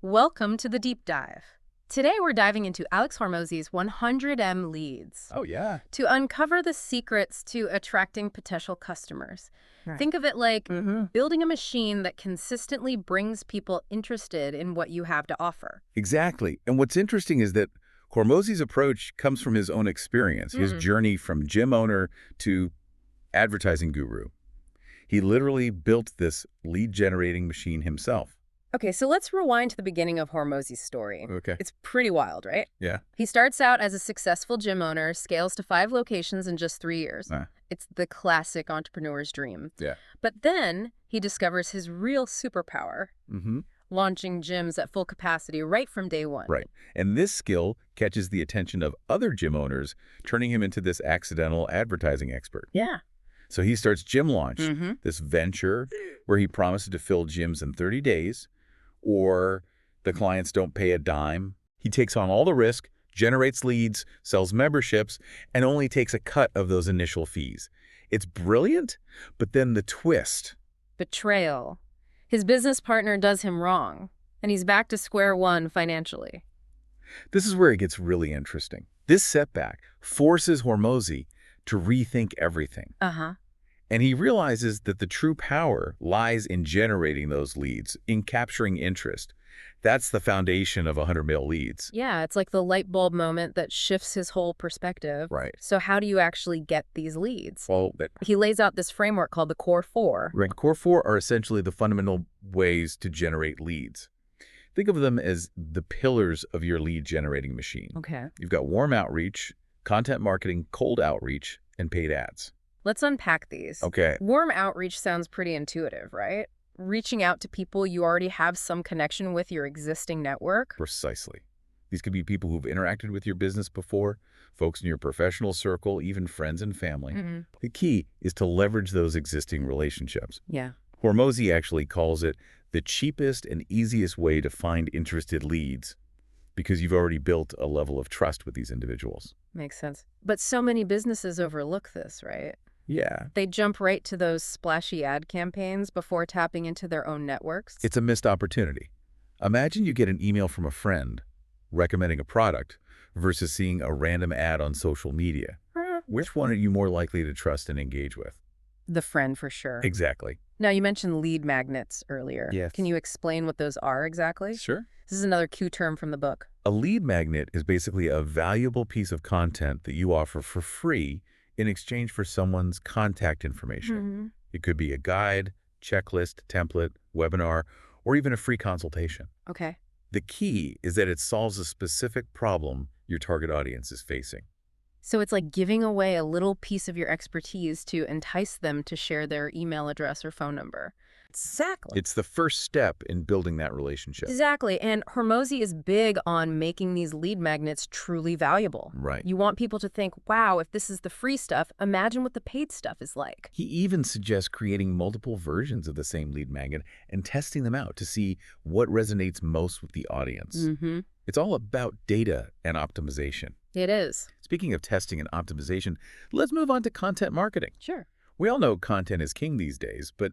Welcome to the deep dive. Today we're diving into Alex Hormozi's 100M leads Oh, yeah. to uncover the secrets to attracting potential customers. Right. Think of it like Mm-hmm. building a machine that consistently brings people interested in what you have to offer. Exactly. And what's interesting is that Hormozi's approach comes from his own experience, his Mm. journey from gym owner to advertising guru. He literally built this lead-generating machine himself. Okay, so let's rewind to the beginning of Hormozi's story. Okay. It's pretty wild, right? Yeah. He starts out as a successful gym owner, scales to 5 locations in just 3 years. Ah. It's the classic entrepreneur's dream. Yeah. But then he discovers his real superpower, Mm-hmm. launching gyms at full capacity right from day one. Right. And this skill catches the attention of other gym owners, turning him into this accidental advertising expert. Yeah. So he starts Gym Launch, Mm-hmm. this venture where he promises to fill gyms in 30 days, or the clients don't pay a dime. He takes on all the risk, generates leads, sells memberships, and only takes a cut of those initial fees. It's brilliant, but then the twist. Betrayal. His business partner does him wrong, and he's back to square one financially. This is where it gets really interesting. This setback forces Hormozi to rethink everything. Uh-huh. And he realizes that the true power lies in generating those leads, in capturing interest. That's the foundation of 100 mil leads. Yeah, it's like the light bulb moment that shifts his whole perspective. Right. So how do you actually get these leads? Well, He lays out this framework called the Core Four. right. Core 4 are essentially the fundamental ways to generate leads. Think of them as the pillars of your lead generating machine. Okay. You've got warm outreach, content marketing, cold outreach, and paid ads. Let's unpack these. Okay. Warm outreach sounds pretty intuitive, right? Reaching out to people you already have some connection with your existing network. Precisely. These could be people who've interacted with your business before, folks in your professional circle, even friends and family. Mm-hmm. The key is to leverage those existing relationships. Yeah. Hormozi actually calls it the cheapest and easiest way to find interested leads because you've already built a level of trust with these individuals. Makes sense. But so many businesses overlook this, right? Yeah. They jump right to those splashy ad campaigns before tapping into their own networks. It's a missed opportunity. Imagine you get an email from a friend recommending a product versus seeing a random ad on social media. Which one are you more likely to trust and engage with? The friend for sure. Exactly. Now, you mentioned lead magnets earlier. Yes. Can you explain what those are exactly? Sure. This is another Q term from the book. A lead magnet is basically a valuable piece of content that you offer for free in exchange for someone's contact information. Mm-hmm. It could be a guide, checklist, template, webinar, or even a free consultation. Okay. The key is that it solves a specific problem your target audience is facing. So it's like giving away a little piece of your expertise to entice them to share their email address or phone number. Exactly. It's the first step in building that relationship. Exactly. And Hormozi is big on making these lead magnets truly valuable. Right. You want people to think, wow, if this is the free stuff, imagine what the paid stuff is like. He even suggests creating multiple versions of the same lead magnet and testing them out to see what resonates most with the audience. Mm-hmm. It's all about data and optimization. It is. Speaking of testing and optimization, let's move on to content marketing. Sure. We all know content is king these days, but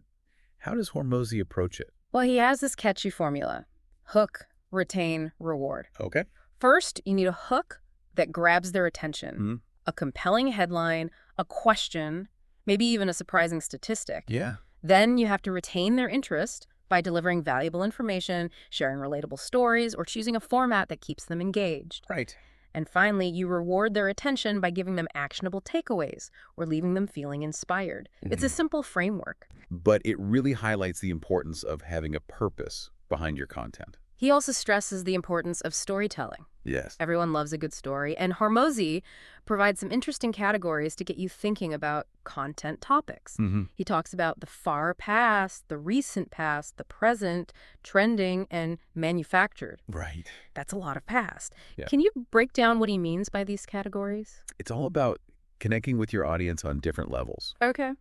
how does Hormozi approach it? Well, he has this catchy formula. Hook, retain, reward. Okay. First, you need a hook that grabs their attention. Mm-hmm. A compelling headline, a question, maybe even a surprising statistic. Yeah. Then you have to retain their interest by delivering valuable information, sharing relatable stories, or choosing a format that keeps them engaged. Right. And finally, you reward their attention by giving them actionable takeaways or leaving them feeling inspired. It's a simple framework. But it really highlights the importance of having a purpose behind your content. He also stresses the importance of storytelling. Yes. Everyone loves a good story, and Hormozi provides some interesting categories to get you thinking about content topics. Mm-hmm. He talks about the far past, the recent past, the present, trending, and manufactured. Right. That's a lot of past. Yeah. Can you break down what he means by these categories? It's all about connecting with your audience on different levels. Okay.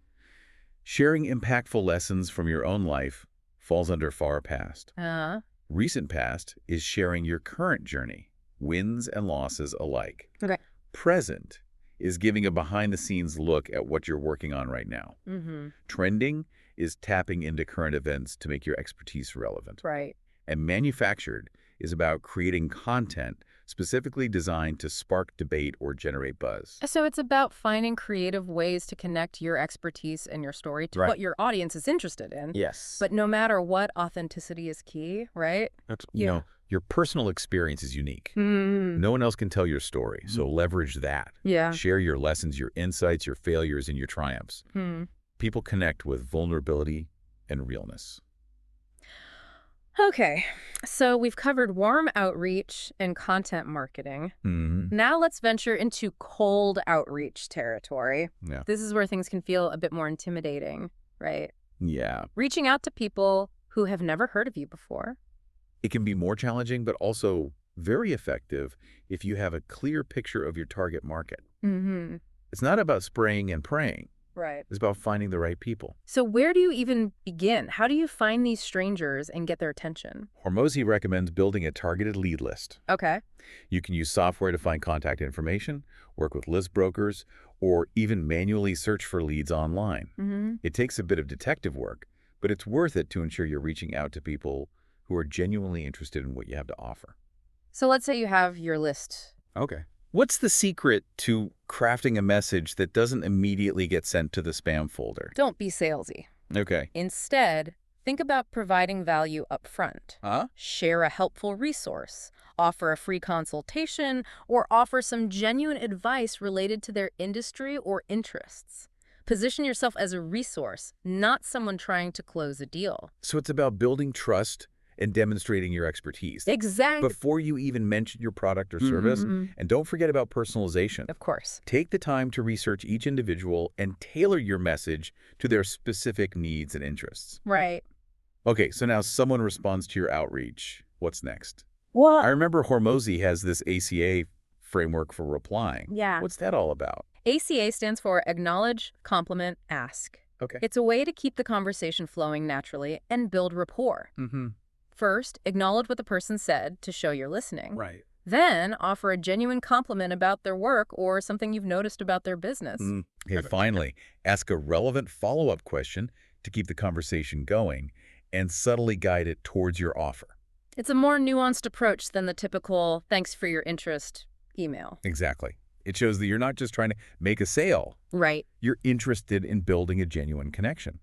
Sharing impactful lessons from your own life falls under far past. Recent past is sharing your current journey, wins and losses alike. Okay. Present is giving a behind-the-scenes look at what you're working on right now. Mm-hmm. Trending is tapping into current events to make your expertise relevant. Right. And manufactured is about creating content specifically designed to spark debate or generate buzz. So it's about finding creative ways to connect your expertise and your story to Right. what your audience is interested in. Yes. But no matter what, authenticity is key, right? Your personal experience is unique. Mm. No one else can tell your story, so leverage that. Yeah. Share your lessons, your insights, your failures, and your triumphs. People connect with vulnerability and realness. Okay, so we've covered warm outreach and content marketing. Now let's venture into cold outreach territory. Yeah. This is where things can feel a bit more intimidating, right? Yeah. Reaching out to people who have never heard of you before. It can be more challenging, but also very effective if you have a clear picture of your target market. Mm-hmm. It's not about spraying and praying. Right. It's about finding the right people. So where do you even begin? How do you find these strangers and get their attention? Hormozi recommends building a targeted lead list. Okay. You can use software to find contact information, work with list brokers, or even manually search for leads online. It takes a bit of detective work, but it's worth it to ensure you're reaching out to people who are genuinely interested in what you have to offer. So let's say you have your list. Okay. What's the secret to crafting a message that doesn't immediately get sent to the spam folder? Don't be salesy. Okay. Instead, think about providing value up front. Share a helpful resource, offer a free consultation, or offer some genuine advice related to their industry or interests. Position yourself as a resource, not someone trying to close a deal. So it's about building trust and demonstrating your expertise. Exactly. Before you even mention your product or service. And don't forget about personalization. Of course. Take the time to research each individual and tailor your message to their specific needs and interests. Right. Okay, so now someone responds to your outreach. What's next? Well, I remember Hormozi has this ACA framework for replying. Yeah. What's that all about? ACA stands for Acknowledge, Compliment, Ask. Okay. It's a way to keep the conversation flowing naturally and build rapport. First, acknowledge what the person said to show you're listening. Right. Then, offer a genuine compliment about their work or something you've noticed about their business. Okay, finally, ask a relevant follow-up question to keep the conversation going and subtly guide it towards your offer. It's a more nuanced approach than the typical "thanks for your interest" email. Exactly. It shows that you're not just trying to make a sale. Right. You're interested in building a genuine connection.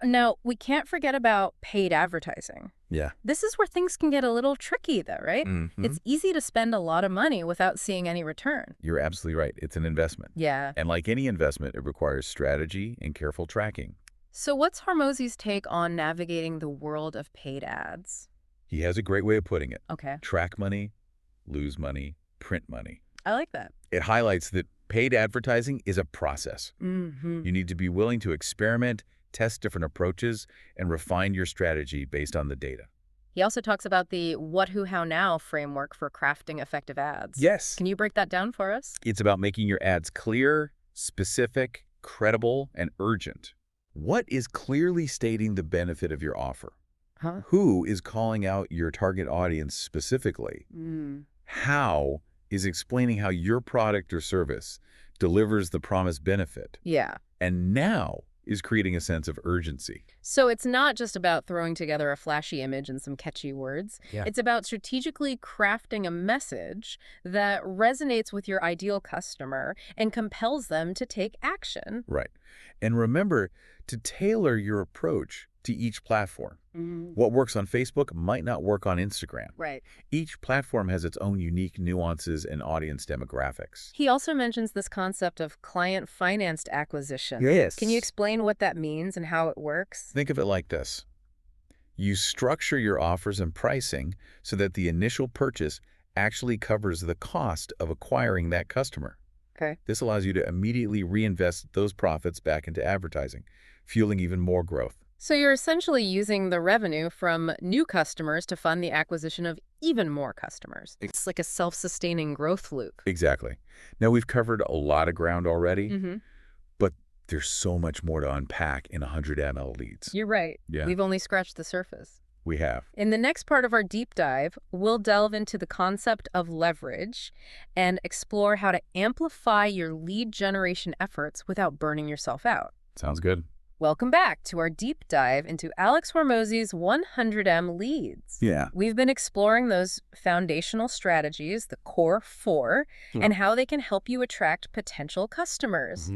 Now, we can't forget about paid advertising. Yeah. This is where things can get a little tricky, though, right? It's easy to spend a lot of money without seeing any return. You're absolutely right. It's an investment. Yeah. And like any investment, it requires strategy and careful tracking. So what's Hormozi's take on navigating the world of paid ads? He has a great way of putting it. Okay. Track money, lose money, print money. I like that. It highlights that paid advertising is a process. Mm-hmm. You need to be willing to experiment, test different approaches, and refine your strategy based on the data. He also talks about the what, who, how, now framework for crafting effective ads. Yes. Can you break that down for us? It's about making your ads clear, specific, credible, and urgent. What is clearly stating the benefit of your offer? Huh? Who is calling out your target audience specifically? How is explaining how your product or service delivers the promised benefit? Yeah. And now is creating a sense of urgency. So it's not just about throwing together a flashy image and some catchy words. Yeah. It's about strategically crafting a message that resonates with your ideal customer and compels them to take action. Right. And remember to tailor your approach to each platform. What works on Facebook might not work on Instagram. Right. Each platform has its own unique nuances and audience demographics. He also mentions this concept of client-financed acquisition. Yes. Can you explain what that means and how it works? Think of it like this. You structure your offers and pricing so that the initial purchase actually covers the cost of acquiring that customer. Okay. This allows you to immediately reinvest those profits back into advertising, fueling even more growth. So you're essentially using the revenue from new customers to fund the acquisition of even more customers. It's like a self-sustaining growth loop. Exactly. Now, we've covered a lot of ground already, Mm-hmm. but there's so much more to unpack in 100 ml leads. You're right. Yeah. We've only scratched the surface. We have. In the next part of our deep dive, we'll delve into the concept of leverage and explore how to amplify your lead generation efforts without burning yourself out. Sounds good. Welcome back to our deep dive into Alex Hormozi's 100M leads. Yeah. We've been exploring those foundational strategies, the core four, and how they can help you attract potential customers.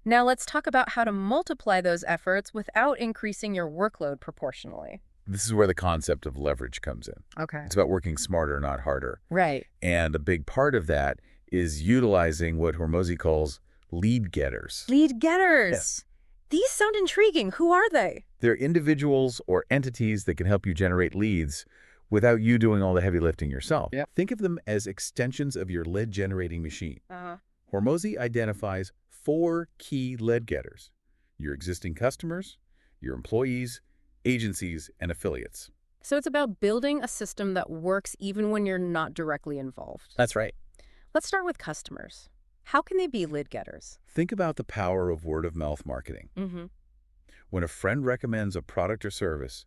Now let's talk about how to multiply those efforts without increasing your workload proportionally. This is where the concept of leverage comes in. Okay. It's about working smarter, not harder. Right. And a big part of that is utilizing what Hormozi calls lead getters. Lead getters. Yes. These sound intriguing. Who are they? They're individuals or entities that can help you generate leads without you doing all the heavy lifting yourself. Yep. Think of them as extensions of your lead-generating machine. Hormozi identifies 4 key lead getters: your existing customers, your employees, agencies, and affiliates. So it's about building a system that works even when you're not directly involved. That's right. Let's start with customers. How can they be lead getters? Think about the power of word-of-mouth marketing. When a friend recommends a product or service,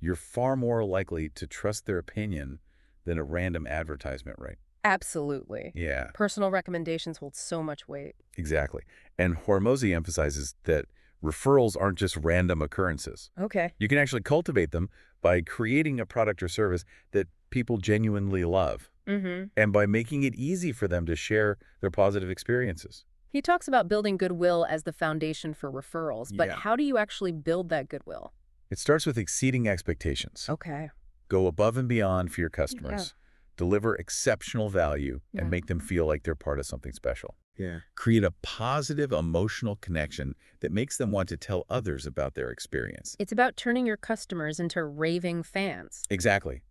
you're far more likely to trust their opinion than a random advertisement, right? Absolutely. Yeah, Personal recommendations hold so much weight. exactly. And Hormozi emphasizes that referrals aren't just random occurrences. Okay. You can actually cultivate them by creating a product or service that people genuinely love, and by making it easy for them to share their positive experiences. He talks about building goodwill as the foundation for referrals, but Yeah. how do you actually build that goodwill? It starts with exceeding expectations. Okay. Go above and beyond for your customers. Deliver exceptional value and make them feel like they're part of something special. Yeah. Create a positive emotional connection that makes them want to tell others about their experience. It's about turning your customers into raving fans. Exactly.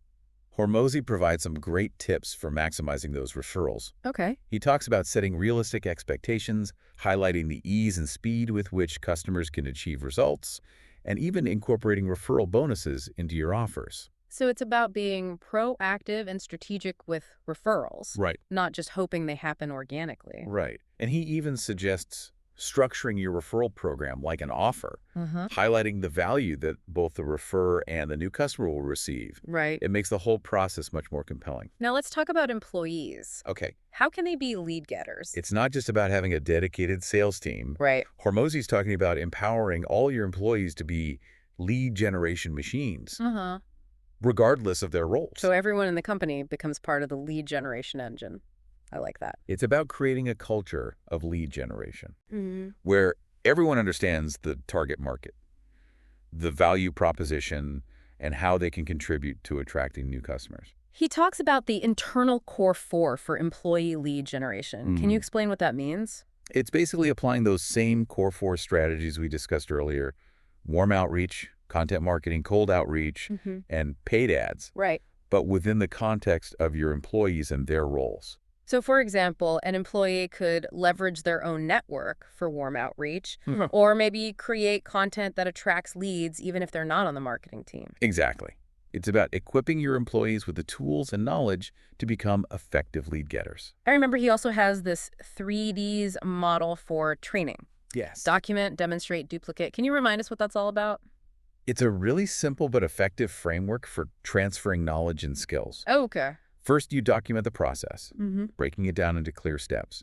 Hormozi provides some great tips for maximizing those referrals. Okay. He talks about setting realistic expectations, highlighting the ease and speed with which customers can achieve results, and even incorporating referral bonuses into your offers. So it's about being proactive and strategic with referrals, Right. not just hoping they happen organically. Right. And he even suggests structuring your referral program like an offer, highlighting the value that both the referrer and the new customer will receive. Right. It makes the whole process much more compelling. Now let's talk about employees. Okay. How can they be lead getters? It's not just about having a dedicated sales team. Right. Hormozi's talking about empowering all your employees to be lead generation machines, regardless of their roles. So everyone in the company becomes part of the lead generation engine. I like that. It's about creating a culture of lead generation where everyone understands the target market, the value proposition, and how they can contribute to attracting new customers. He talks about the internal core four for employee lead generation. Can you explain what that means? It's basically applying those same core 4 strategies we discussed earlier: warm outreach, content marketing, cold outreach, and paid ads, Right. but within the context of your employees and their roles. So, for example, an employee could leverage their own network for warm outreach, or maybe create content that attracts leads even if they're not on the marketing team. Exactly. It's about equipping your employees with the tools and knowledge to become effective lead getters. I remember he also has this 3Ds model for training. Yes. Document, demonstrate, duplicate. Can you remind us what that's all about? It's a really simple but effective framework for transferring knowledge and skills. Oh, okay. First, you document the process, breaking it down into clear steps.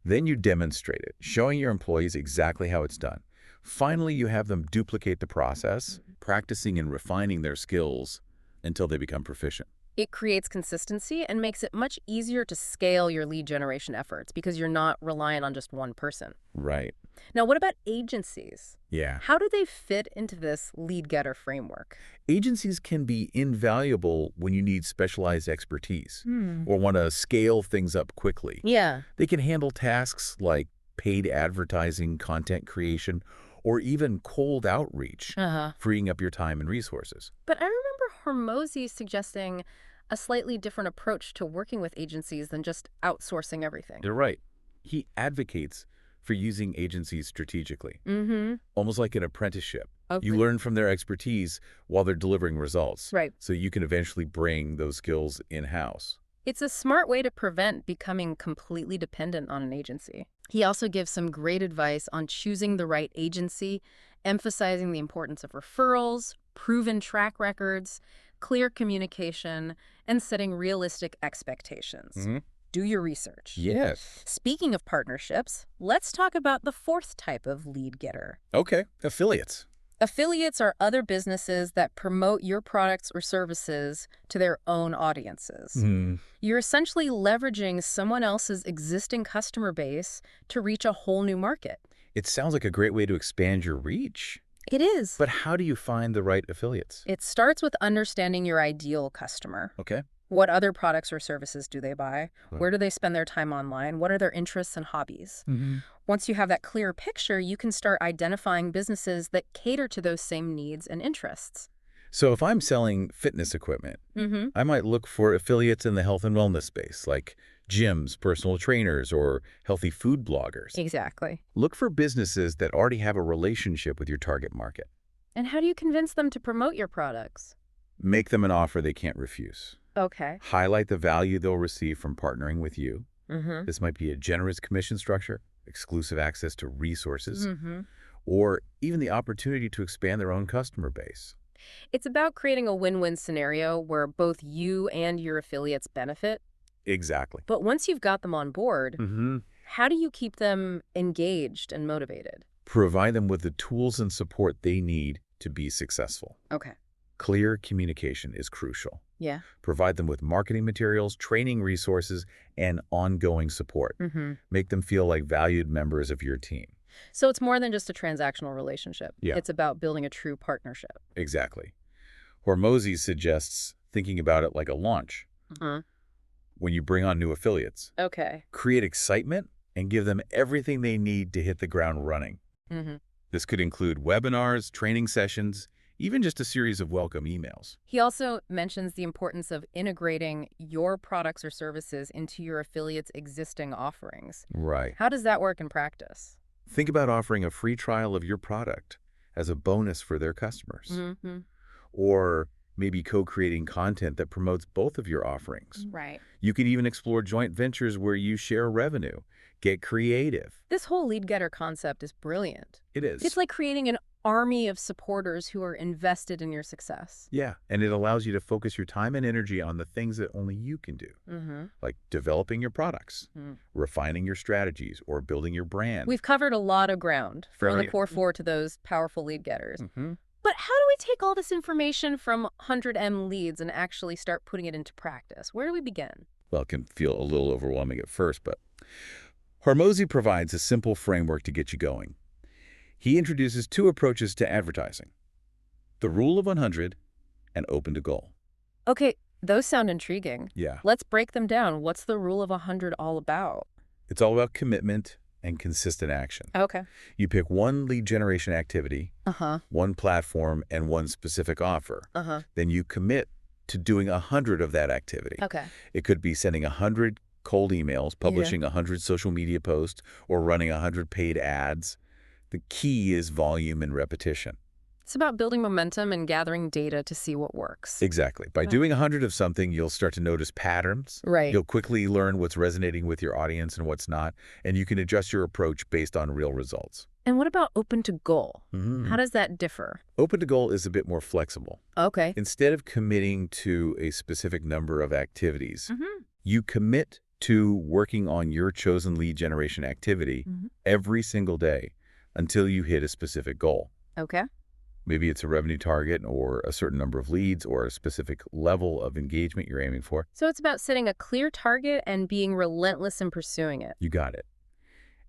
Then you demonstrate it, showing your employees exactly how it's done. Finally, you have them duplicate the process, practicing and refining their skills until they become proficient. It creates consistency and makes it much easier to scale your lead generation efforts because you're not reliant on just one person. Right. Now, what about agencies? Yeah. How do they fit into this lead getter framework? Agencies can be invaluable when you need specialized expertise or want to scale things up quickly. Yeah. They can handle tasks like paid advertising, content creation, or even cold outreach, freeing up your time and resources. But I remember Hormozi suggesting a slightly different approach to working with agencies than just outsourcing everything. You're right. He advocates for using agencies strategically, almost like an apprenticeship. Okay. You learn from their expertise while they're delivering results, Right. so you can eventually bring those skills in-house. It's a smart way to prevent becoming completely dependent on an agency. He also gives some great advice on choosing the right agency, emphasizing the importance of referrals, proven track records, clear communication, and setting realistic expectations. Do your research. Yes. Speaking of partnerships, let's talk about the fourth type of lead getter. Okay, affiliates. Affiliates are other businesses that promote your products or services to their own audiences. You're essentially leveraging someone else's existing customer base to reach a whole new market. It sounds like a great way to expand your reach. It is. But how do you find the right affiliates? It starts with understanding your ideal customer. Okay. What other products or services do they buy? Right. Where do they spend their time online? What are their interests and hobbies? Once you have that clear picture, you can start identifying businesses that cater to those same needs and interests. So if I'm selling fitness equipment, I might look for affiliates in the health and wellness space, like gyms, personal trainers, or healthy food bloggers. Exactly. Look for businesses that already have a relationship with your target market. And how do you convince them to promote your products? Make them an offer they can't refuse. Okay. Highlight the value they'll receive from partnering with you. This might be a generous commission structure, exclusive access to resources, or even the opportunity to expand their own customer base. It's about creating a win-win scenario where both you and your affiliates benefit. Exactly. But once you've got them on board, how do you keep them engaged and motivated? Provide them with the tools and support they need to be successful. Okay. Clear communication is crucial. Yeah. Provide them with marketing materials, training resources, and ongoing support. Make them feel like valued members of your team. So it's more than just a transactional relationship. Yeah. It's about building a true partnership. Exactly. Hormozi suggests thinking about it like a launch. When you bring on new affiliates, Okay. create excitement and give them everything they need to hit the ground running. This could include webinars, training sessions, even just a series of welcome emails. He also mentions the importance of integrating your products or services into your affiliates' existing offerings. Right. How does that work in practice? Think about offering a free trial of your product as a bonus for their customers. Or maybe co-creating content that promotes both of your offerings. Right. You could even explore joint ventures where you share revenue. Get creative. This whole lead getter concept is brilliant. It is. It's like creating an army of supporters who are invested in your success. Yeah, and it allows you to focus your time and energy on the things that only you can do, like developing your products, refining your strategies, or building your brand. We've covered a lot of ground from the core four to those powerful lead getters. But how do we take all this information from 100M leads and actually start putting it into practice? Where do we begin? Well, it can feel a little overwhelming at first, but Hormozi provides a simple framework to get you going. He introduces two approaches to advertising: the rule of 100 and open to goal. Okay, those sound intriguing. Yeah. Let's break them down. What's the rule of 100 all about? It's all about commitment and consistent action. Okay. You pick one lead generation activity, one platform, and one specific offer. Then you commit to doing 100 of that activity. Okay. It could be sending 100 cold emails, publishing 100 social media posts, or running 100 paid ads. The key is volume and repetition. It's about building momentum and gathering data to see what works. Exactly. By doing 100 of something, you'll start to notice patterns. Right. You'll quickly learn what's resonating with your audience and what's not, and you can adjust your approach based on real results. And what about open to goal? How does that differ? Open to goal is a bit more flexible. Okay. Instead of committing to a specific number of activities, you commit to working on your chosen lead generation activity every single day until you hit a specific goal. Okay. Maybe it's a revenue target or a certain number of leads or a specific level of engagement you're aiming for. So it's about setting a clear target and being relentless in pursuing it. You got it.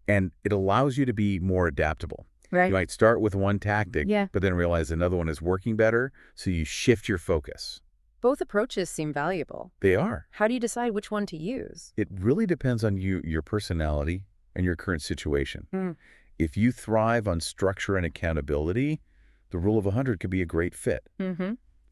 And it allows you to be more adaptable. Right. You might start with one tactic, but then realize another one is working better, so you shift your focus. Both approaches seem valuable. They are. How do you decide which one to use? It really depends on you, your personality, and your current situation. If you thrive on structure and accountability, the rule of 100 could be a great fit.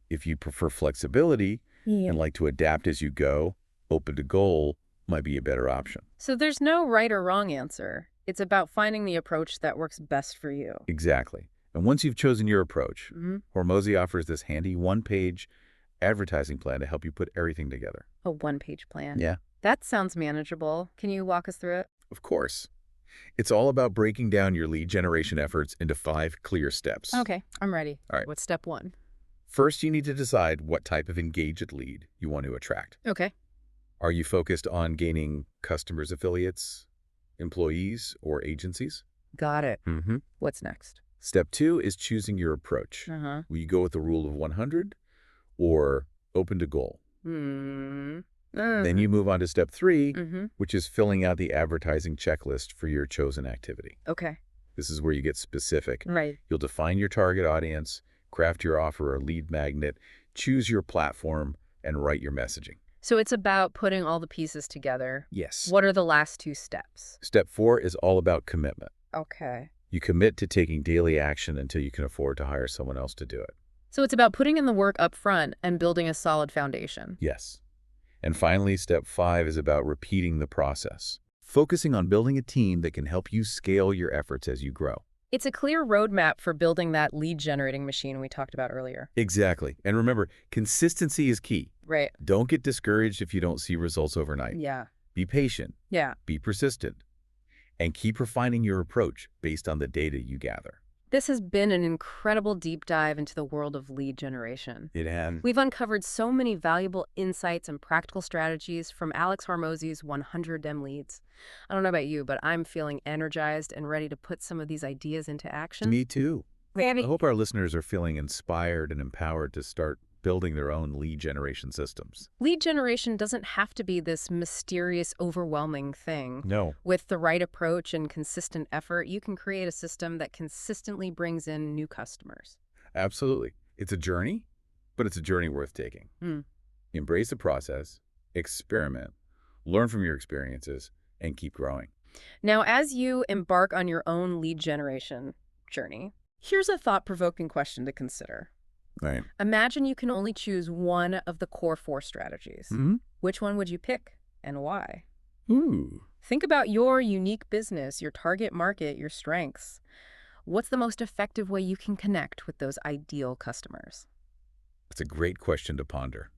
If you prefer flexibility and like to adapt as you go, open to goal might be a better option. So there's no right or wrong answer. It's about finding the approach that works best for you. Exactly. And once you've chosen your approach, Hormozi offers this handy one-page advertising plan to help you put everything together. A one-page plan? Yeah. That sounds manageable. Can you walk us through it? Of course. It's all about breaking down your lead generation efforts into 5 clear steps. Okay, I'm ready. All right. What's step 1? First, you need to decide what type of engaged lead you want to attract. Okay. Are you focused on gaining customers, affiliates, employees, or agencies? Got it. Mm-hmm. What's next? Step 2 is choosing your approach. Will you go with the rule of 100 or open to goal? Then you move on to step 3, which is filling out the advertising checklist for your chosen activity. Okay. This is where you get specific. Right. You'll define your target audience, craft your offer or lead magnet, choose your platform, and write your messaging. So it's about putting all the pieces together. Yes. What are the last 2 steps? Step 4 is all about commitment. Okay. You commit to taking daily action until you can afford to hire someone else to do it. So it's about putting in the work up front and building a solid foundation. Yes. And finally, step 5 is about repeating the process, focusing on building a team that can help you scale your efforts as you grow. It's a clear roadmap for building that lead-generating machine we talked about earlier. Exactly. And remember, consistency is key. Right. Don't get discouraged if you don't see results overnight. Yeah. Be patient. Yeah. Be persistent. And keep refining your approach based on the data you gather. This has been an incredible deep dive into the world of lead generation. It has. We've uncovered so many valuable insights and practical strategies from Alex Hormozi's 100 Dem Leads. I don't know about you, but I'm feeling energized and ready to put some of these ideas into action. Me too. I hope our listeners are feeling inspired and empowered to start building their own lead generation systems. Lead generation doesn't have to be this mysterious, overwhelming thing. No. With the right approach and consistent effort, you can create a system that consistently brings in new customers. Absolutely. It's a journey, but it's a journey worth taking. Embrace the process, experiment, learn from your experiences, and keep growing. Now, as you embark on your own lead generation journey, here's a thought-provoking question to consider. Right. Imagine you can only choose one of the core 4 strategies. Which one would you pick and why? Ooh. Think about your unique business, your target market, your strengths. What's the most effective way you can connect with those ideal customers? That's a great question to ponder.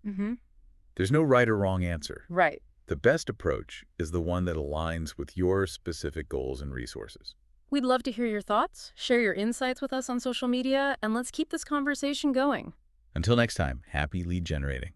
There's no right or wrong answer. Right. The best approach is the one that aligns with your specific goals and resources. We'd love to hear your thoughts, share your insights with us on social media, and let's keep this conversation going. Until next time, happy lead generating.